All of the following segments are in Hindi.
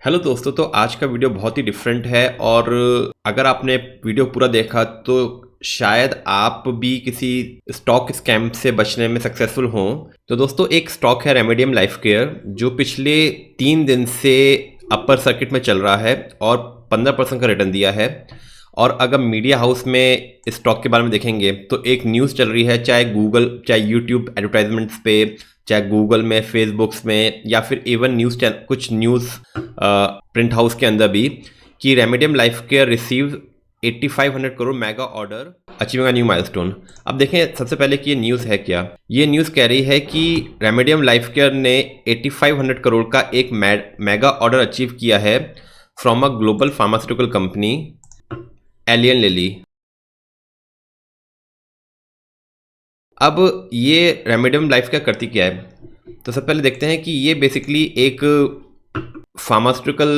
हेलो दोस्तों, तो आज का वीडियो बहुत ही डिफरेंट है और अगर आपने वीडियो पूरा देखा तो शायद आप भी किसी स्टॉक स्कैम से बचने में सक्सेसफुल हों। तो दोस्तों, एक स्टॉक है रेमेडियम लाइफ केयर जो पिछले 3 दिन से अपर सर्किट में चल रहा है और 15% का रिटर्न दिया है। और अगर मीडिया हाउस में इस स्टॉक के बारे में देखेंगे तो एक न्यूज़ चल रही है, चाहे गूगल चाहे यूट्यूब एडवर्टाइजमेंट्स पे, चाहे गूगल में, फेसबुक्स में, या फिर इवन न्यूज़ चैनल, कुछ न्यूज़ प्रिंट हाउस के अंदर भी, कि Remedium Life care receive 8500 crore mega order achieving a new milestone. अब देखें सबसे पहले कि ये न्यूज़ है क्या। ये न्यूज़ कह रही है कि रेमेडियम लाइफ केयर ने 8500 करोड़ का एक मेगा ऑर्डर अचीव किया है from a global pharmaceutical company alien lily. अब ये रेमेडियम लाइफ केयर करती क्या है, तो सबसे पहले देखते हैं कि ये बेसिकली एक फार्मास्यूटिकल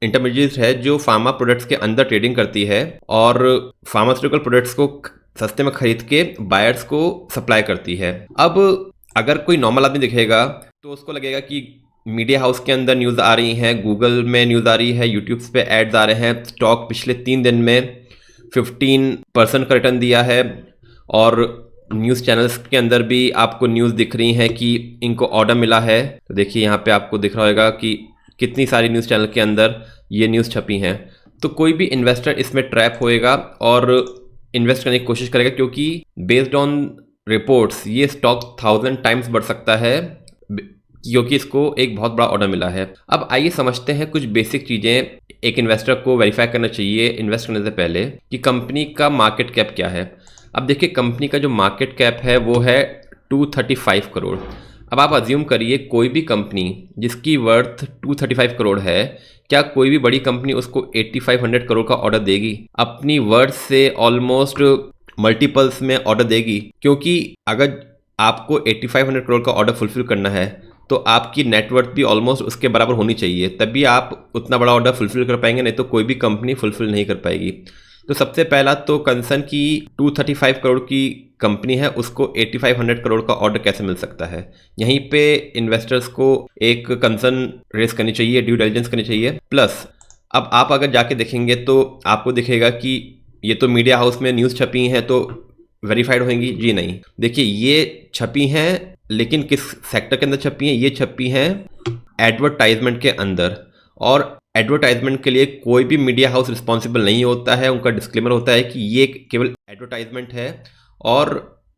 इंटरमीडिएट है जो फार्मा प्रोडक्ट्स के अंदर ट्रेडिंग करती है और फार्मास्यूटिकल प्रोडक्ट्स को सस्ते में खरीद के बायर्स को सप्लाई करती है। अब अगर कोई नॉर्मल आदमी दिखेगा तो उसको लगेगा कि मीडिया हाउस के अंदर न्यूज़ आ रही हैं, गूगल में न्यूज़ आ रही है, यूट्यूब पे एड्स आ रहे हैं, स्टॉक पिछले 3 दिन में 15% का रिटर्न दिया है और न्यूज़ चैनल्स के अंदर भी आपको न्यूज़ दिख रही हैं कि इनको ऑर्डर मिला है। तो देखिए यहाँ पे आपको दिख रहा होगा कि कितनी सारी न्यूज़ चैनल के अंदर ये न्यूज़ छपी हैं। तो कोई भी इन्वेस्टर इसमें ट्रैप होएगा और इन्वेस्ट करने की कोशिश करेगा, क्योंकि बेस्ड ऑन रिपोर्ट्स ये स्टॉक 1000 टाइम्स बढ़ सकता है क्योंकि इसको एक बहुत बड़ा ऑर्डर मिला है। अब आइए समझते हैं कुछ बेसिक चीज़ें एक इन्वेस्टर को वेरीफाई करना चाहिए इन्वेस्ट करने से पहले, कि कंपनी का मार्केट कैप क्या है। अब देखिए कंपनी का जो मार्केट कैप है वो है 235 करोड़। अब आप अज्यूम करिए कोई भी कंपनी जिसकी वर्थ 235 करोड़ है, क्या कोई भी बड़ी कंपनी उसको 8500 करोड़ का ऑर्डर देगी? अपनी वर्थ से ऑलमोस्ट मल्टीपल्स में ऑर्डर देगी, क्योंकि अगर आपको 8500 करोड़ का ऑर्डर फुलफिल करना है तो आपकी नेटवर्थ भी ऑलमोस्ट उसके बराबर होनी चाहिए, तभी आप उतना बड़ा ऑर्डर फुलफिल कर पाएंगे, नहीं तो कोई भी कंपनी फुलफिल नहीं कर पाएगी। तो सबसे पहला तो कंसर्न की 235 करोड़ की कंपनी है उसको 8500 करोड़ का ऑर्डर कैसे मिल सकता है। यहीं पे इन्वेस्टर्स को एक कंसर्न रेस करनी चाहिए, ड्यू डिलिजेंस करनी चाहिए। प्लस अब आप अगर जाके देखेंगे तो आपको दिखेगा कि ये तो मीडिया हाउस में न्यूज़ छपी हैं तो वेरीफाइड होंगी, जी नहीं। देखिए ये छपी हैं लेकिन किस सेक्टर के अंदर छपी हैं, ये छपी हैं एडवर्टाइजमेंट के अंदर, और एडवर्टाइजमेंट के लिए कोई भी मीडिया हाउस रिस्पॉन्सिबल नहीं होता है। उनका डिस्क्लेमर होता है कि ये केवल एडवर्टाइजमेंट है और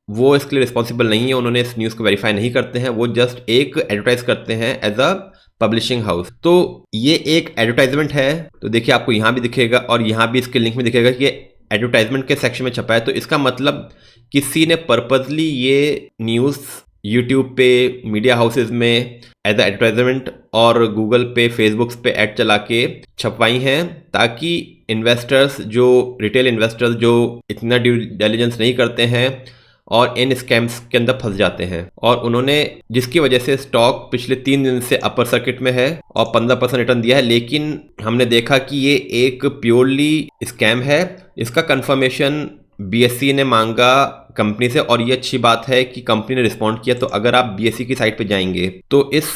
वो इसके लिए रिस्पॉन्सिबल नहीं है, उन्होंने इस न्यूज़ को वेरीफाई नहीं करते हैं, वो जस्ट एक एडवर्टाइज करते हैं एज अ पब्लिशिंग हाउस। तो ये एक एडवर्टाइजमेंट है। तो देखिए आपको यहाँ भी दिखेगा और यहाँ भी इसके लिंक में दिखेगा कि एडवर्टाइजमेंट के सेक्शन में छपा है। तो इसका मतलब किसी ने पर्पजली ये न्यूज़ यूट्यूब पे, मीडिया हाउसेज में एज अ एडवर्टाइजमेंट और गूगल पे, फेसबुक्स पे ऐड चला के छपवाई हैं, ताकि इन्वेस्टर्स, जो रिटेल इन्वेस्टर्स जो इतना ड्यू डिलिजेंस नहीं करते हैं और इन स्कैम्स के अंदर फंस जाते हैं, और उन्होंने जिसकी वजह से स्टॉक पिछले 3 दिन से अपर सर्किट में है और 15% रिटर्न दिया है। लेकिन हमने देखा कि ये एक प्योरली स्कैम है। इसका कंफर्मेशन बीएसई ने मांगा कंपनी से, और ये अच्छी बात है कि कंपनी ने रिस्पॉन्ड किया। तो अगर आप बीएसई की साइट पे जाएंगे तो इस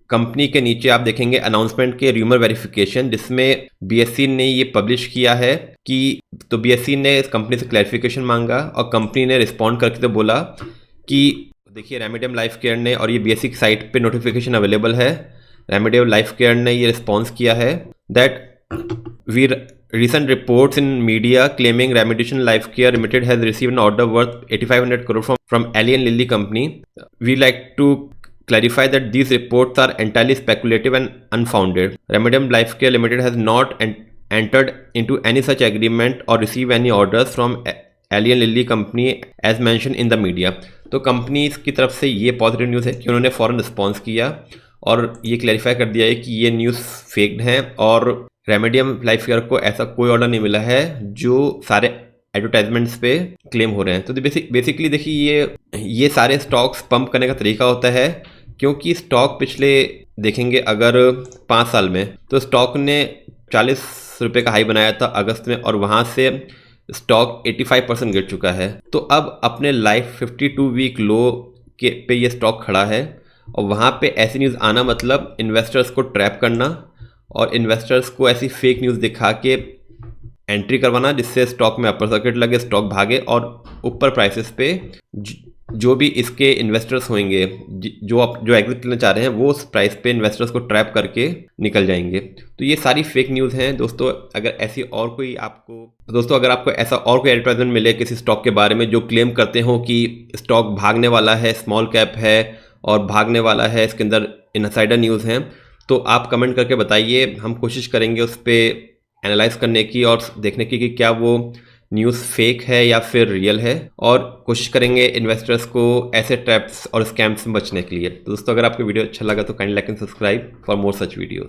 कंपनी के नीचे आप देखेंगे अनाउंसमेंट के र्यूमर वेरिफिकेशन, जिसमें बीएसई ने ये पब्लिश किया है कि, तो बीएसई ने इस कंपनी से क्लैरिफिकेशन मांगा और कंपनी ने रिस्पॉन्ड करके तो बोला कि देखिए रेमेडियम लाइफ केयर ने, और ये बीएसई की साइट पे नोटिफिकेशन अवेलेबल है, रेमेडियम लाइफ केयर ने ये रिस्पॉन्स किया है that we recent reports in media claiming Remediation Life Care Limited has received an order worth 8500 crore from Alien Lilly company. We like to clarify that these reports are entirely speculative and unfounded. Remedium Life Care Limited has not entered into any such agreement or received any orders from Alien Lilly company as mentioned in the media. तो कंपनी की तरफ से ये पॉजिटिव न्यूज़ है कि उन्होंने फ़ौरन रिस्पॉन्स किया और ये क्लैरिफाई कर दिया है कि ये न्यूज़ फेक्ड है और रेमेडियम लाइफ केयर को ऐसा कोई ऑर्डर नहीं मिला है जो सारे एडवर्टाइजमेंट्स पे क्लेम हो रहे हैं। तो बेसिकली देखिए ये सारे स्टॉक्स पंप करने का तरीका होता है, क्योंकि स्टॉक पिछले देखेंगे अगर 5 साल में, तो स्टॉक ने 40 रुपये का हाई बनाया था अगस्त में, और वहाँ से स्टॉक 85% गिर चुका है। तो अब अपने लाइफ 52 वीक लो के पे ये स्टॉक खड़ा है, और वहाँ पे ऐसी न्यूज़ आना मतलब इन्वेस्टर्स को ट्रैप करना और इन्वेस्टर्स को ऐसी फेक न्यूज़ दिखा के एंट्री करवाना जिससे स्टॉक में अपर सर्किट लगे, स्टॉक भागे और ऊपर प्राइसेस पे जो भी इसके इन्वेस्टर्स होंगे जो एग्जिट लेना चाह रहे हैं वो उस प्राइस पे इन्वेस्टर्स को ट्रैप करके निकल जाएंगे। तो ये सारी फेक न्यूज़ हैं दोस्तों। अगर ऐसी और कोई अगर आपको ऐसा और कोई एडवर्टाइजमेंट मिले किसी स्टॉक के बारे में जो क्लेम करते हो कि स्टॉक भागने वाला है, स्मॉल कैप है और भागने वाला है, इसके अंदर इनसाइडर न्यूज़ हैं, तो आप कमेंट करके बताइए। हम कोशिश करेंगे उस पर एनालाइज करने की और देखने की कि क्या वो न्यूज़ फेक है या फिर रियल है, और कोशिश करेंगे इन्वेस्टर्स को ऐसे ट्रैप्स और स्कैम्स से बचने के लिए। तो दोस्तों, अगर आपको वीडियो अच्छा लगा तो kindly like and subscribe for more such videos.